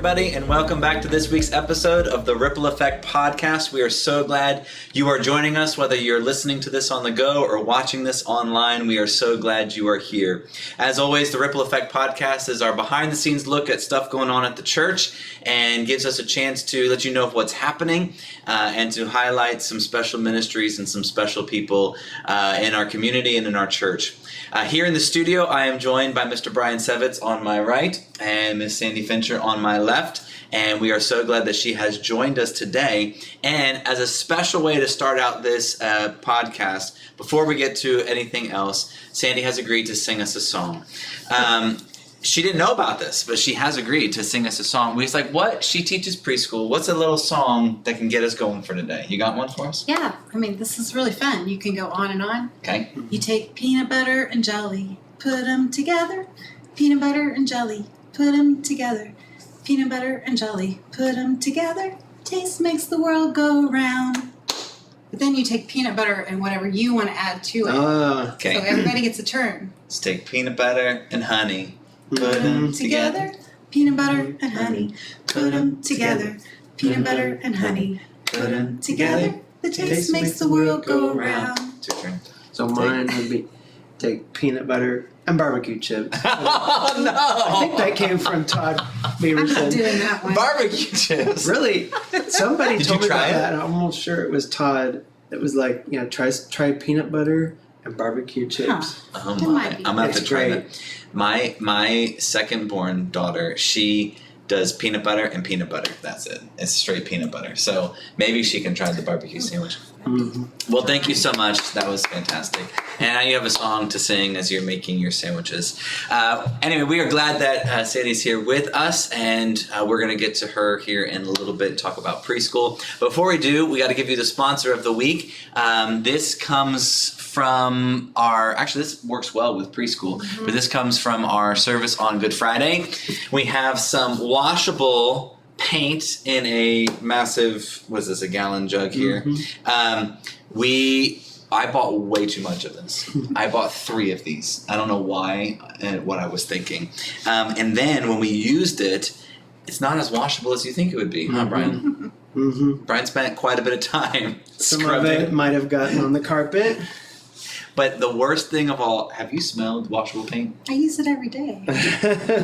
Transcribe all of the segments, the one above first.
everybody, and welcome back to this week's episode of the Ripple Effect Podcast. We are so glad you are joining us, whether you're listening to this on the go or watching this online. We are so glad you are here. As always, the Ripple Effect Podcast is our behind-the-scenes look at stuff going on at the church and gives us a chance to let you know what's happening and to highlight some special ministries and some special people in our community and in our church. Here in the studio, I am joined by Mr. Brian Sevitz on my right and Miss Sandy Fincher on my left. And we are so glad that she has joined us today. And as a special way to start out this podcast, before we get to anything else, Sandy has agreed to sing us a song. She didn't know about this, but she has agreed to sing us a song. We was like, what? She teaches preschool. What's a little song that can get us going for today? You got one for us? Yeah. I mean, this is really fun. You can go on and on. Okay. You take peanut butter and jelly, put them together. Peanut butter and jelly, put them together. Peanut butter and jelly, put them together. Taste makes the world go round. But then you take peanut butter and whatever you want to add to it. Okay. So everybody gets a turn. Let's take peanut butter and honey. Put them together. Peanut butter and honey. Put them together. Peanut butter and honey. Put them together. The taste makes the world go round. It's your turn. So mine would be take peanut butter and barbecue chips. Oh, no! I think that came from Todd Beaverson. I'm not doing that one. Barbecue chips. Really? Somebody Did told you me try about it? that. I'm almost sure it was Todd. It was like, try peanut butter and barbecue chips. Oh It my! might be. I'm gonna have to It's try great. that. My second born daughter, she does peanut butter and peanut butter. That's it. It's straight peanut butter. So maybe she can try the barbecue sandwich. Mm-hmm. Well, thank you so much. That was fantastic. And now you have a song to sing as you're making your sandwiches. Anyway, we are glad that Sandy's here with us, and we're going to get to her here in a little bit and talk about preschool. Before we do, we got to give you the sponsor of the week. This comes from this works well with preschool, but this comes from our service on Good Friday. We have some washable paint in a massive, a gallon jug here. I bought way too much of this. I bought 3 of these. I don't know why and what I was thinking. And then when we used it, it's not as washable as you think it would be, huh, Brian? Mm-hmm. Brian spent quite a bit of time Some scrubbing. of it might have gotten on the carpet. But the worst thing of all, have you smelled washable paint? I use it every day.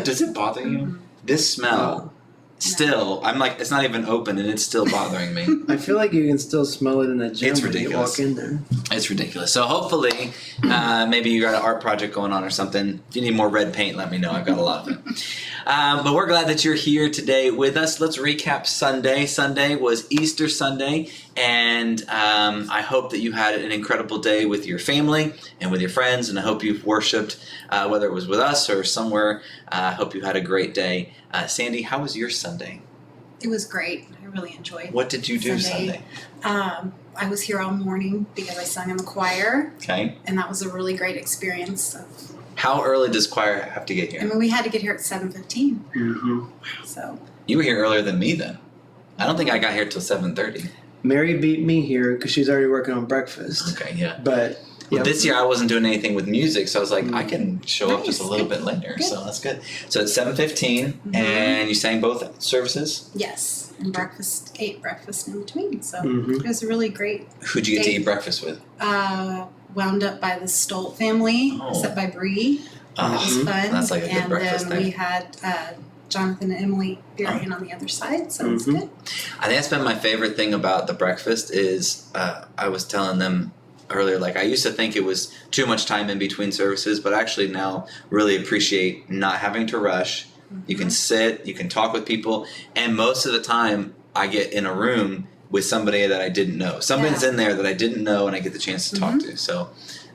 Does it bother you? This smell, still, I'm like, it's not even open and it's still bothering me. I feel like you can still smell it in the gym It's when you ridiculous. walk in there. It's ridiculous. So hopefully, maybe you got an art project going on or something. If you need more red paint, let me know. I've got a lot of it. But we're glad that you're here today with us. Let's recap Sunday. Sunday was Easter Sunday, and I hope that you had an incredible day with your family and with your friends, and I hope you've worshiped, whether it was with us or somewhere. I hope you had a great day. Sandy, how was your Sunday? It was great. I really enjoyed What did you do Sunday? I was here all morning because I sung in the choir, Okay. and that was a really great experience. How early does choir have to get I here? mean, we had to get here at 7:15, Mm-hmm. so You were here earlier than me then. I don't think I got here till 7:30. Mary beat me here because she's already working on breakfast. Okay, yeah. But Well, this year I wasn't doing anything with music, so I was like, I can show up Nice. just a little bit later, Good. so that's good. So it's 7:15, and you sang both services. yes, and ate breakfast in between. So Mhm. it was a really great. Who'd you get to eat breakfast with? Wound up by the Stolt family, Oh. set by Bree. That was fun. That's like a good and breakfast then there. we had Jonathan and Emily Darian on the other side, so it was good. I think that's been my favorite thing about the breakfast is I was telling them earlier, like I used to think it was too much time in between services, but I actually now really appreciate not having to rush. You can sit, you can talk with people, and most of the time I get in a room with somebody that I didn't know. Somebody's in there that I didn't know and I get the chance to talk to, so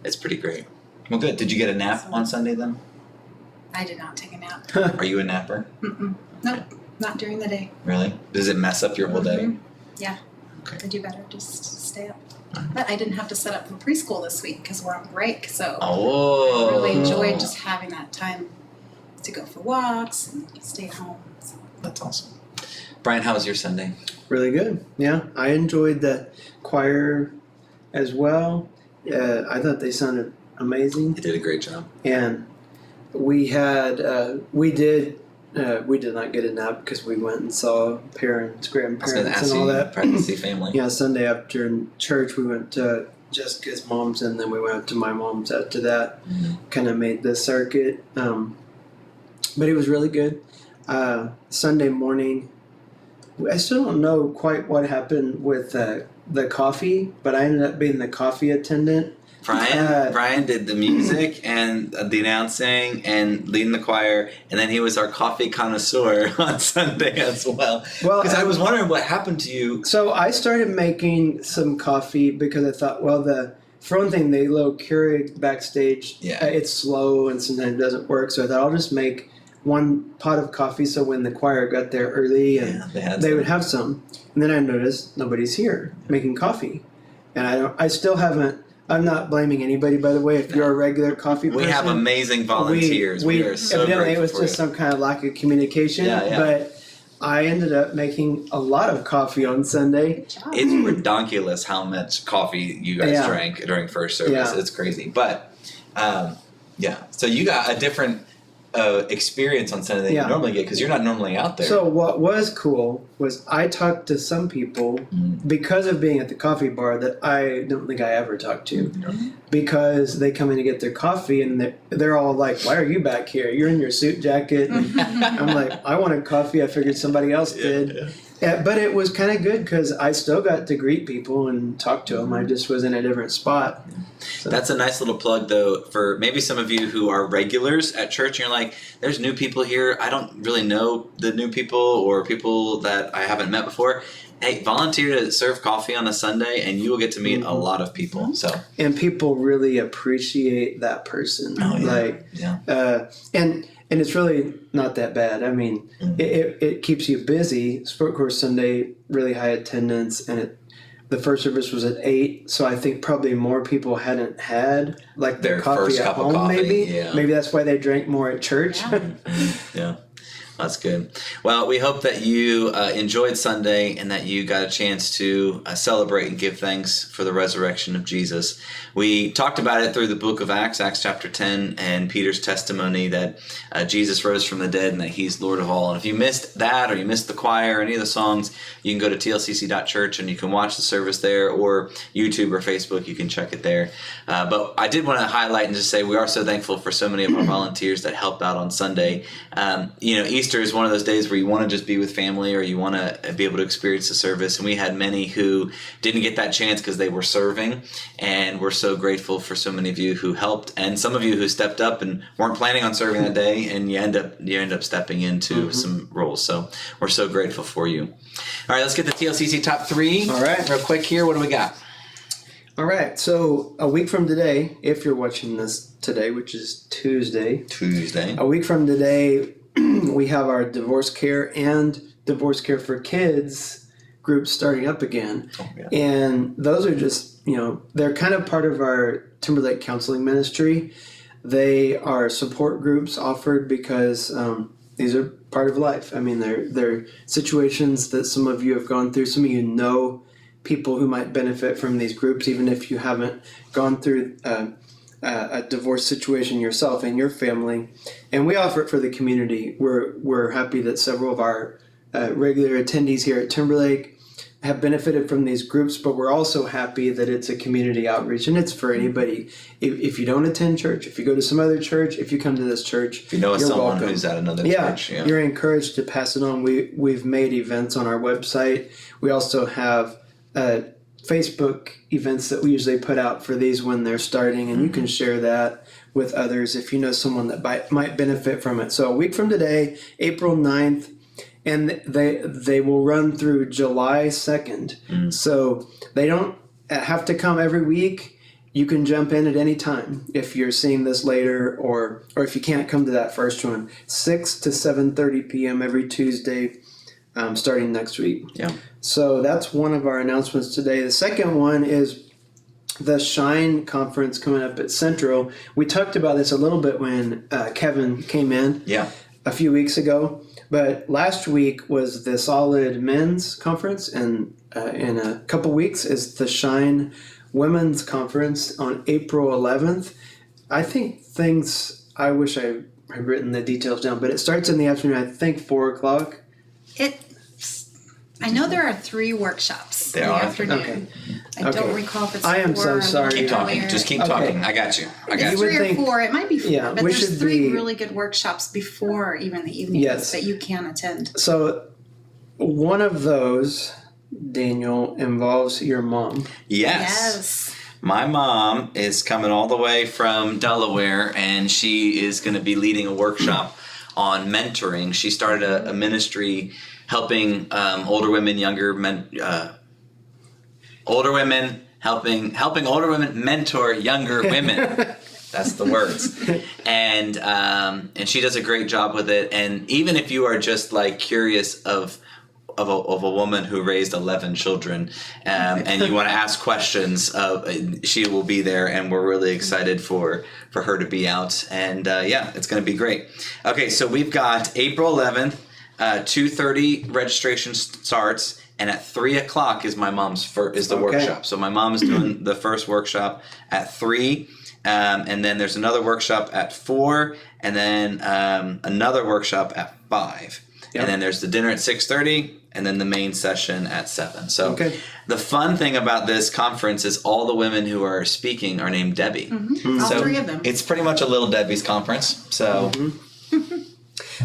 it's pretty great. Well, good. Did you get a nap on Sunday then? I did not take a nap. Are you a napper? Nope, not during the day. Really? Does it mess up your whole day? Yeah. Okay. I do better just stay up. But I didn't have to set up for preschool this week because we're on break, so Oh. I really enjoyed just having that time to go for walks and stay home. So. That's awesome. Brian, how was your Sunday? Really good. Yeah, I enjoyed the choir as well. I thought they sounded amazing. You did a great job. And we had we did we did not get a nap because we went and saw parents, grandparents, and all that. Pregnancy family. Yeah, Sunday after church, we went to Jessica's mom's, and then we went up to my mom's after that. Kind of made the circuit. But it was really good. Sunday morning, I still don't know quite what happened with the coffee, but I ended up being the coffee attendant. Brian did the music and the announcing and leading the choir, and then he was our coffee connoisseur on Sunday as well. Well, because I was wondering what happened to you. So I started making some coffee because I thought, well, for one thing, the little Keurig backstage, it's slow and sometimes it doesn't work. So I thought I'll just make one pot of coffee so when the choir got there early and they would have some. And then I noticed nobody's here making coffee, and I still haven't. I'm not blaming anybody, by the way. If you're a regular coffee person, we have amazing volunteers. We are so evidently it was grateful just some kind of lack of communication. But I ended up making a lot of coffee on Sunday. It's ridiculous how much coffee you guys drank during first service. It's crazy. But so you got a different experience on Sunday than you normally get because you're not normally out there. So what was cool was I talked to some people because of being at the coffee bar that I don't think I ever talked to because they come in to get their coffee and they're all like, why are you back here? You're in your suit jacket. And I'm like, I wanted coffee. I figured somebody else did. But it was kind of good because I still got to greet people and talk to them. I just was in a different spot. So. That's a nice little plug, though, for maybe some of you who are regulars at church. And you're like, there's new people here. I don't really know the new people or people that I haven't met before. Hey, volunteer to serve coffee on a Sunday, and you will get to meet a lot of people. So, and people really appreciate that person. And it's really not that bad. I mean, it keeps you busy. Sport Course Sunday, really high attendance, and the first service was at 8, so I think probably more people hadn't had like their coffee first at cup home. Of coffee. Maybe that's why they drank more at church. Yeah. That's good. Well, we hope that you enjoyed Sunday and that you got a chance to celebrate and give thanks for the resurrection of Jesus. We talked about it through the book of Acts chapter 10, and Peter's testimony that Jesus rose from the dead and that he's Lord of all. And if you missed that or you missed the choir or any of the songs, you can go to tlcc.church and you can watch the service there, or YouTube or Facebook. You can check it there. But I did want to highlight and just say we are so thankful for so many of our volunteers that helped out on Sunday. Easter is one of those days where you want to just be with family or you want to be able to experience the service. And we had many who didn't get that chance because they were serving. And we're so grateful for so many of you who helped, and some of you who stepped up and weren't planning on serving that day, and you end up stepping into some roles. So we're so grateful for you. All right, let's get the TLCC top 3. All right. Real quick here. What do we got? All right. So a week from today, if you're watching this today, which is Tuesday. A week from today, we have our divorce care and divorce care for kids groups starting up again. And those are just, they're kind of part of our Timber Lake counseling ministry. They are support groups offered because these are part of life. I mean, they're situations that some of you have gone through. Some of you know people who might benefit from these groups, even if you haven't gone through a divorce situation yourself and your family. And we offer it for the community. We're happy that several of our regular attendees here at Timber Lake have benefited from these groups, but we're also happy that it's a community outreach, and it's for anybody. If you don't attend church, if you go to some other church, if you come to this church, if you know you're someone welcome. Who's at another church, you're encouraged to pass it on. We've made events on our website. We also have Facebook events that we usually put out for these when they're starting, and you can share that with others if you know someone that might benefit from it. So a week from today, April 9th, and they will run through July 2nd. So they don't have to come every week. You can jump in at any time if you're seeing this later, or if you can't come to that first one. 6 to 7:30 p.m. every Tuesday, starting next week. Yeah. So that's one of our announcements today. The second one is the Shine Conference coming up at Central. We talked about this a little bit when Kevin came in a few weeks ago. But last week was the Solid Men's Conference, and in a couple weeks is the Shine Women's Conference on April 11th. I think I wish I I've written the details down, but it starts in the afternoon. I think 4:00. I know there are 3 workshops in the afternoon. Okay. I don't recall if it's 4. I am so sorry. Keep talking. Just keep talking. I got you. It's 3 or 4. It might be 4, Yeah, but we there's should 3 be- really good workshops before even the evenings that you can attend. So one of those, Daniel, involves your mom. Yes. My mom is coming all the way from Delaware, and she is going to be leading a workshop on mentoring. She started a ministry helping older women, helping older women mentor younger women. That's the words. And she does a great job with it. And even if you are just like curious of a woman who raised 11 children, and you want to ask questions, she will be there, and we're really excited for her to be out. And it's going to be great. Okay, so we've got April 11th, 2:30 registration starts, and at 3:00 is my mom's workshop. So my mom is doing the first workshop at 3. And then there's another workshop at 4, and then another workshop at 5. Yep. And then there's the dinner at 6:30, and then the main session at 7. So the fun thing about this conference is all the women who are speaking are named Debbie. Mm-hmm. All 3 of them. It's pretty much a little Debbie's conference. So,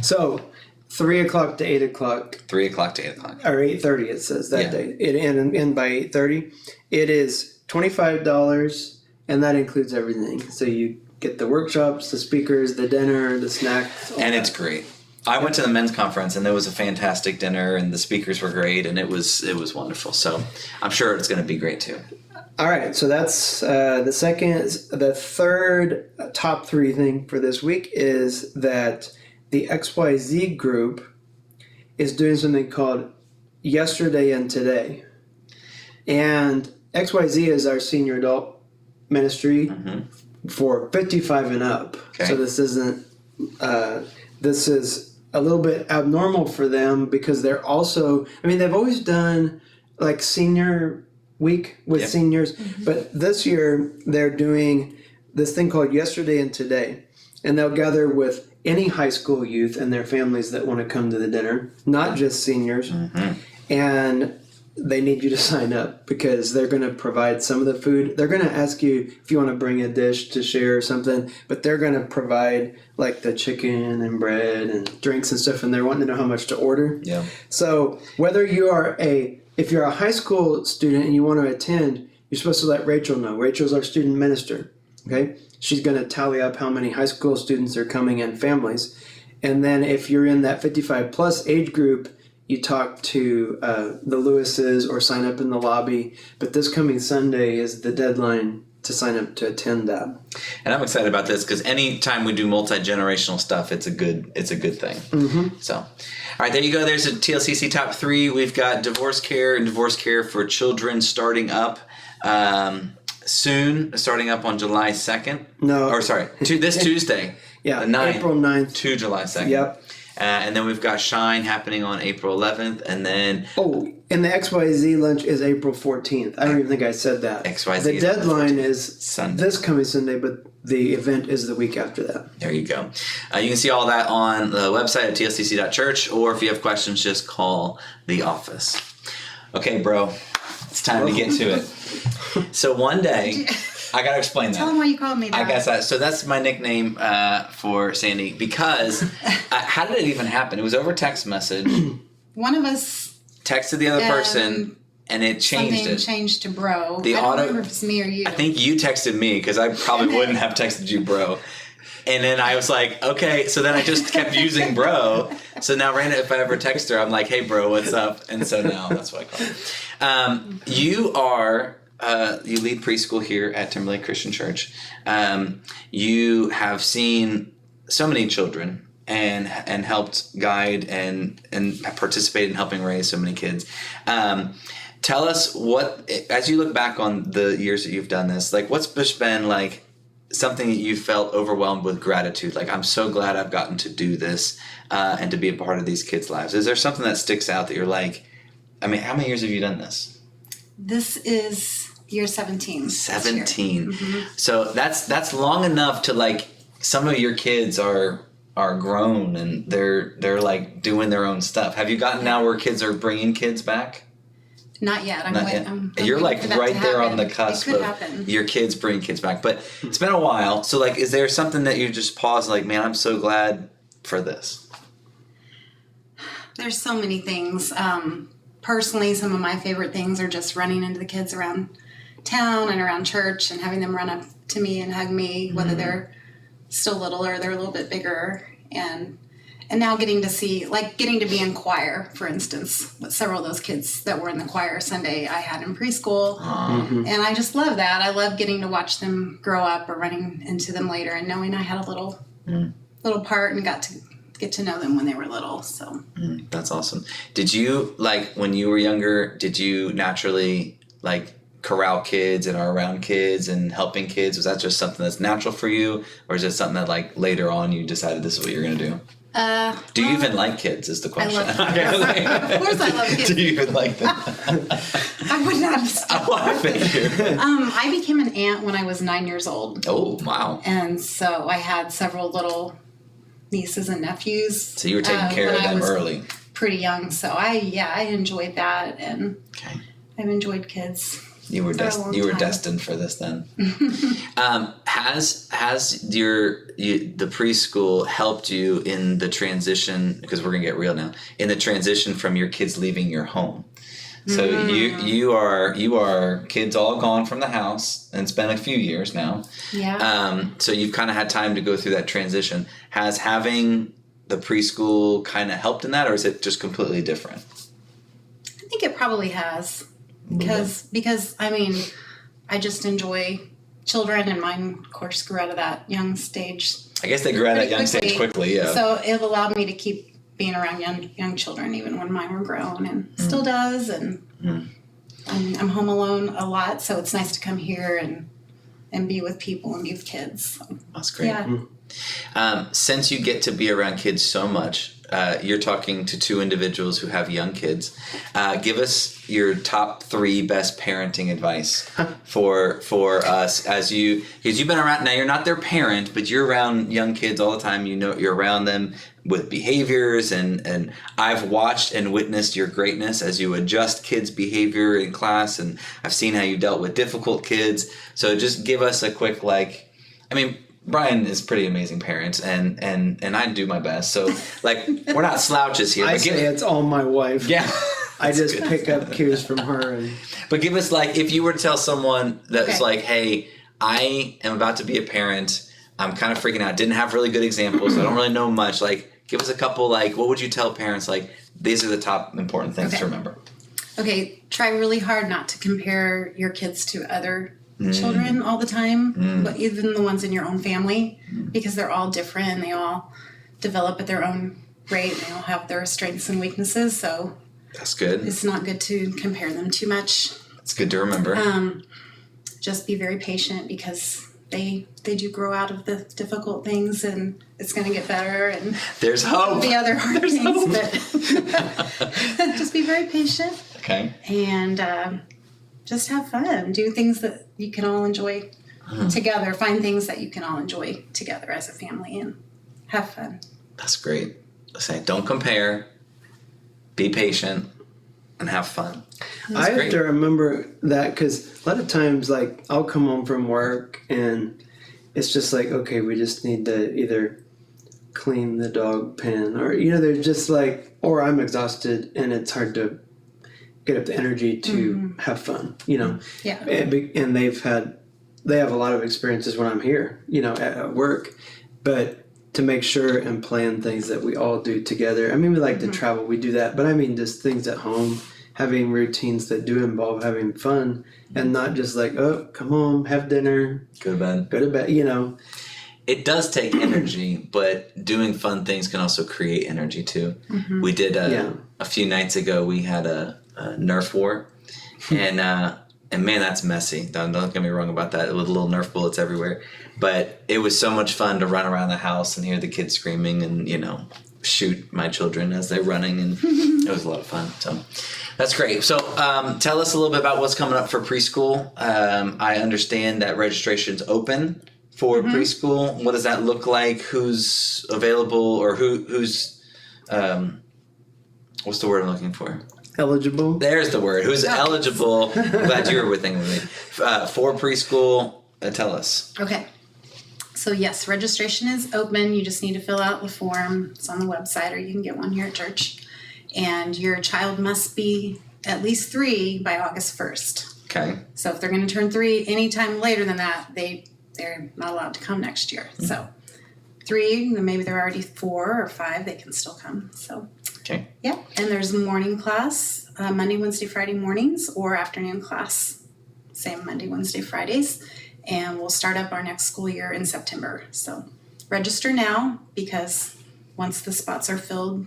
So 3:00 to 8:00. 3:00 to 8:00. Or 8:30 it says that day. It end by 8:30. It is $25, and that includes everything. So you get the workshops, the speakers, the dinner, the snacks. And it's great. I went to the men's conference, and there was a fantastic dinner, and the speakers were great, and it was wonderful. So I'm sure it's going to be great too. All right, so that's the second. The third top 3 thing for this week is that the XYZ group is doing something called Yesterday and Today. And XYZ is our senior adult ministry for 55 and up. Okay. So this isn't, this is a little bit abnormal for them because they're also, they've always done like senior week with seniors, but this year they're doing this thing called Yesterday and Today. And they'll gather with any high school youth and their families that want to come to the dinner, not just seniors. And they need you to sign up because they're going to provide some of the food. They're going to ask you if you want to bring a dish to share or something, but they're going to provide like the chicken and bread and drinks and stuff, and they're wanting to know how much to order. Yeah. So whether you are if you're a high school student and you want to attend, you're supposed to let Rachel know. Rachel's our student minister. Okay. She's going to tally up how many high school students are coming and families. And then if you're in that 55 plus age group, you talk to the Lewises or sign up in the lobby. But this coming Sunday is the deadline to sign up to attend that. And I'm excited about this because anytime we do multi-generational stuff, it's a good thing. So, all right, there you go. There's a TLCC top 3. We've got divorce care and divorce care for children starting up soon, starting up on July 2nd. This Tuesday. Yeah, the 9th, April 9th. To July 2nd. Yep. And then we've got Shine happening on April 11th, and then... and the XYZ lunch is April 14th. I don't even think I said that. XYZ the deadline is Sunday. This coming Sunday, but the event is the week after that. There you go. You can see all that on the website at tlcc.church, or if you have questions, just call the office. Okay, bro. It's time to get to it. So one day... I gotta explain that. Tell them why you called me that. I guess so that's my nickname for Sandy because how did it even happen? It was over text message. One of us texted the other person, and it changed something changed to bro. I don't remember if it's me or you. I think you texted me because I probably wouldn't have texted you, bro. And then I was like, okay. So then I just kept using bro. So now, Randa, if I ever text her, I'm like, hey, bro, what's up? And so now that's what I call it. You are. You lead preschool here at Timber Lake Christian Church. You have seen so many children and helped guide and participate in helping raise so many kids. Tell us as you look back on the years that you've done this, like what's just been like something that you felt overwhelmed with gratitude? Like, I'm so glad I've gotten to do this and to be a part of these kids' lives. Is there something that sticks out that you're like, how many years have you done this? This is year 17. 17. So that's long enough to like some of your kids are are grown and they're like doing their own stuff. Have you gotten now where kids are bringing kids back? Not yet. I'm You're like right there on the It cusp could of happen. your kids bringing kids back. But it's been a while. So like, is there something that you just pause like, man, I'm so glad for this? There's so many things. Personally, some of my favorite things are just running into the kids around town and around church and having them run up to me and hug me, whether they're still little or they're a little bit bigger. And now getting to be in choir, for instance, with several of those kids that were in the choir Sunday I had in preschool. And I just love that. I love getting to watch them grow up or running into them later and knowing I had a little part and got to get to know them when they were little. So That's awesome. Did you, like, when you were younger, did you naturally, like, corral kids and are around kids and helping kids? Was that just something that's natural for you? Or is it something that, like, later on you decided this is what you're going to do? Do you even like kids is the question. I love kids. Of course I love kids. Do you even like them? I would not stop. I figured. I became an aunt when I was 9 years old. Oh, wow. And so I had several little nieces and nephews. So you were taking care of them early. Pretty young. So I enjoyed that, and I've enjoyed kids. You were destined for this then. Has the preschool helped you in the transition, because we're gonna get real now, in the transition from your kids leaving your home? So you are kids all gone from the house, and it's been a few years now. Yeah. So you've kind of had time to go through that transition. Has having the preschool kind of helped in that, or is it just completely different? I think it probably has. Because I mean, I just enjoy children, and mine, of course, grew out of that young stage. I guess they grew out of that young stage quickly, yeah. So it allowed me to keep being around young children, even when mine were grown, and still does. And I'm home alone a lot, so it's nice to come here and be with people and be with kids. So, that's great. Yeah. Since you get to be around kids so much, you're talking to two individuals who have young kids. Give us your top 3 best parenting advice for us because you've been around. Now you're not their parent, but you're around young kids all the time. You know, you're around them with behaviors, and I've watched and witnessed your greatness as you adjust kids' behavior in class, and I've seen how you dealt with difficult kids. So just give us a quick, Brian is pretty amazing parent, and I do my best. So, we're not slouches here. I say it's all my wife. Yeah. I just pick up cues from her. But give us, if you were to tell someone that's hey, I am about to be a parent, I'm kind of freaking out, didn't have really good examples, I don't really know much, give us a couple, what would you tell parents, these are the top important things to remember? Okay, try really hard not to compare your kids to other children all the time, but even the ones in your own family, because they're all different and they all develop at their own rate. They all have their strengths and weaknesses, so that's good. It's not good to compare them too much. It's good to remember. Just be very patient, because they do grow out of the difficult things, and it's going to get better. And there's hope. The other hard things, but just be very patient. Okay. And just have fun. Do things that you can all enjoy together. Find things that you can all enjoy together as a family, and have fun. That's great. Don't compare. Be patient and have fun. I have to remember that, because a lot of times, I'll come home from work and it's just okay, we just need to either clean the dog pen, or they're just or I'm exhausted and it's hard to get up the energy to have fun, Yeah. And they have a lot of experiences when I'm here, at work, but to make sure and plan things that we all do together. We like to travel, we do that, but just things at home, having routines that do involve having fun, and not just come home, have dinner, go to bed, It does take energy, but doing fun things can also create energy too. We did a few nights ago, we had a Nerf war, and man, that's messy. Don't get me wrong about that, with little Nerf bullets everywhere. But it was so much fun to run around the house and hear the kids screaming and, shoot my children as they're running. And it was a lot of fun. So that's great. So tell us a little bit about what's coming up for preschool. I understand that registration's open for preschool. What does that look like? Who's available, or who's what's the word I'm looking for? Eligible. There's the word. Who's eligible? I'm glad you were thinking with me. For preschool, tell us. Okay. So yes, registration is open. You just need to fill out the form. It's on the website, or you can get one here at church. And your child must be at least 3 by August 1st. Okay. So if they're going to turn 3 anytime later than that, they're not allowed to come next year. Mm-hmm. So 3, then maybe they're already 4 or 5, they can still come. So okay. Yeah, and there's morning class, Monday, Wednesday, Friday mornings, or afternoon class, same Monday, Wednesday, Fridays. And we'll start up our next school year in September. So register now, because once the spots are filled,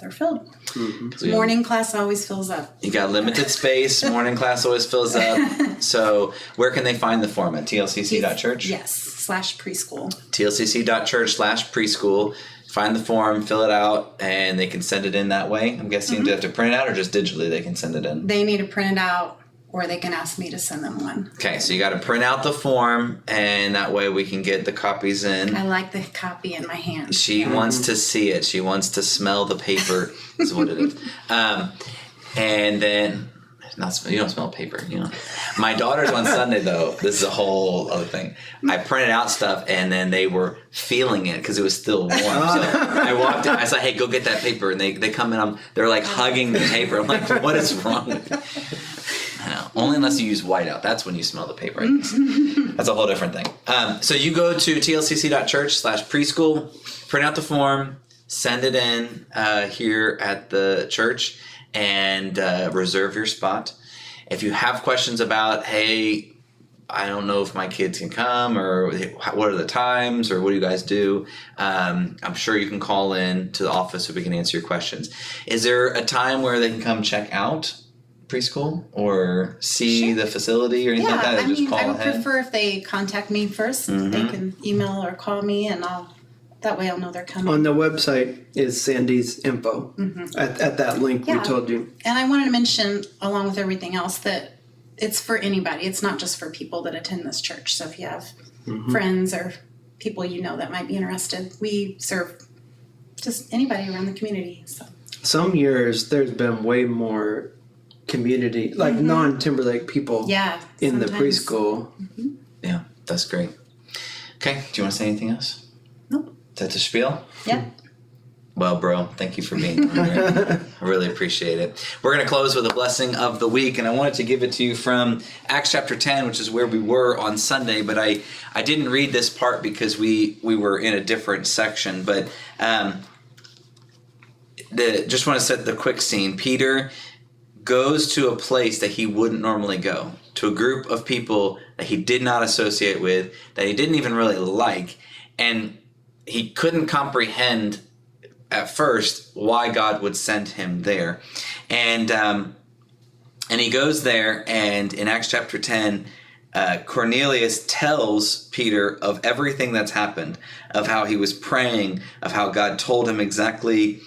they're filled. Mm-hmm. So morning class always fills up. You got limited space. Morning class always fills up. So where can they find the form? At tlcc.church? Yes, /preschool. tlcc.church/preschool. Find the form, fill it out, and they can send it in that way. I'm guessing do they have to print it out, or just digitally they can send it in? They need to print it out, or they can ask me to send them one. Okay, so you got to print out the form, and that way we can get the copies in. I like the copy in my hand. She wants to see it. She wants to smell the paper, is what it is. And then, you don't smell paper, you know. My daughters on Sunday, though, this is a whole other thing. I printed out stuff, and then they were feeling it because it was still warm. So I walked in, I said, hey, go get that paper. And they come in, they're like hugging the paper. I'm like, what is wrong with you? No, only unless you use whiteout. That's when you smell the paper. That's a whole different thing. So you go to tlcc.church/preschool, print out the form, send it in here at the church, and reserve your spot. If you have questions about, hey, I don't know if my kids can come, or what are the times, or what do you guys do, I'm sure you can call in to the office so we can answer your questions. Is there a time where they can come check out preschool or see the facility or anything like that? I would prefer if they contact me first. Mm-hmm. They can email or call me, and that way I'll know they're coming. On the website is Sandy's info at that link we told you. And I wanted to mention, along with everything else, that it's for anybody. It's not just for people that attend this church. So if you have friends or people you know that might be interested, we serve just anybody around the community. So some years there's been way more community, like non-Timber Lake people in the preschool. Mm-hmm. Yeah, that's great. Okay, do you want to say anything else? Nope. Is that the spiel? Yeah. Well, bro, thank you for being here. I really appreciate it. We're going to close with a blessing of the week, and I wanted to give it to you from Acts chapter 10, which is where we were on Sunday, but I didn't read this part because we were in a different section, but just want to set the quick scene. Peter goes to a place that he wouldn't normally go, to a group of people that he did not associate with, that he didn't even really like, and he couldn't comprehend at first why God would send him there. And he goes there, and in Acts chapter 10, Cornelius tells Peter of everything that's happened, of how he was praying, of how God told him exactly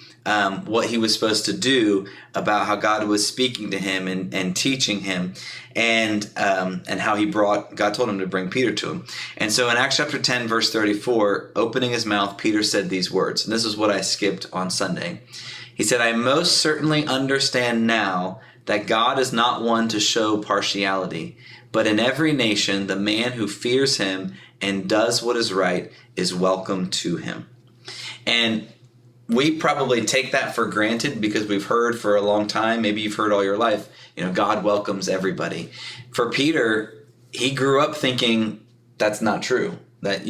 what he was supposed to do, about how God was speaking to him and teaching him, and how God told him to bring Peter to him. And so in Acts chapter 10, verse 34, opening his mouth, Peter said these words, and this is what I skipped on Sunday. He said, I most certainly understand now that God is not one to show partiality, but in every nation the man who fears him and does what is right is welcome to him. And we probably take that for granted because we've heard for a long time, maybe you've heard all your life, God welcomes everybody. For Peter, he grew up thinking that's not true. That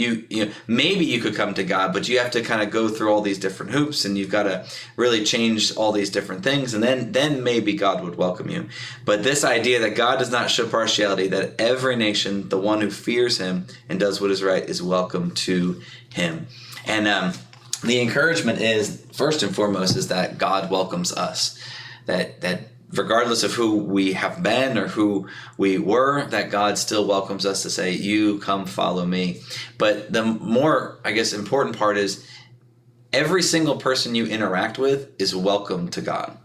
maybe you could come to God, but you have to kind of go through all these different hoops, and you've got to really change all these different things, and then maybe God would welcome you. But this idea that God does not show partiality, that every nation, the one who fears him and does what is right, is welcome to him. And the encouragement is, first and foremost, is that God welcomes us. That regardless of who we have been or who we were, that God still welcomes us to say, you come follow me. But the more, I guess, important part is every single person you interact with is welcome to God.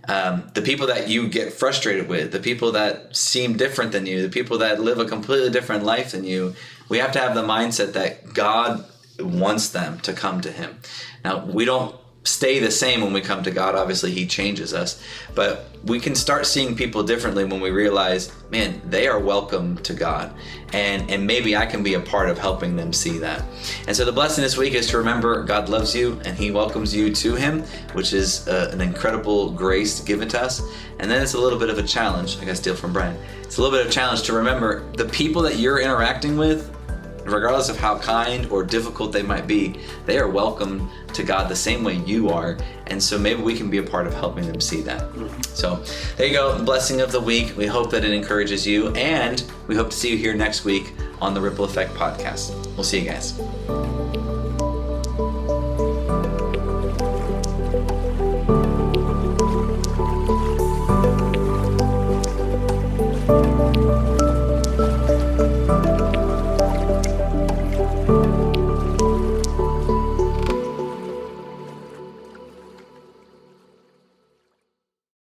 the people that you get frustrated with, the people that seem different than you, the people that live a completely different life than you, we have to have the mindset that God wants them to come to him. Now, we don't stay the same when we come to God. Obviously, he changes us, but we can start seeing people differently when we realize, man, they are welcome to God, and maybe I can be a part of helping them see that. And so the blessing this week is to remember God loves you and he welcomes you to him, which is an incredible grace given to us. And then it's a little bit of a challenge. I gotta steal from Brian. It's a little bit of a challenge to remember the people that you're interacting with, regardless of how kind or difficult they might be, they are welcome to God the same way you are. And so maybe we can be a part of helping them see that. So there you go, blessing of the week. We hope that it encourages you, and we hope to see you here next week on the Ripple Effect podcast. We'll see you guys.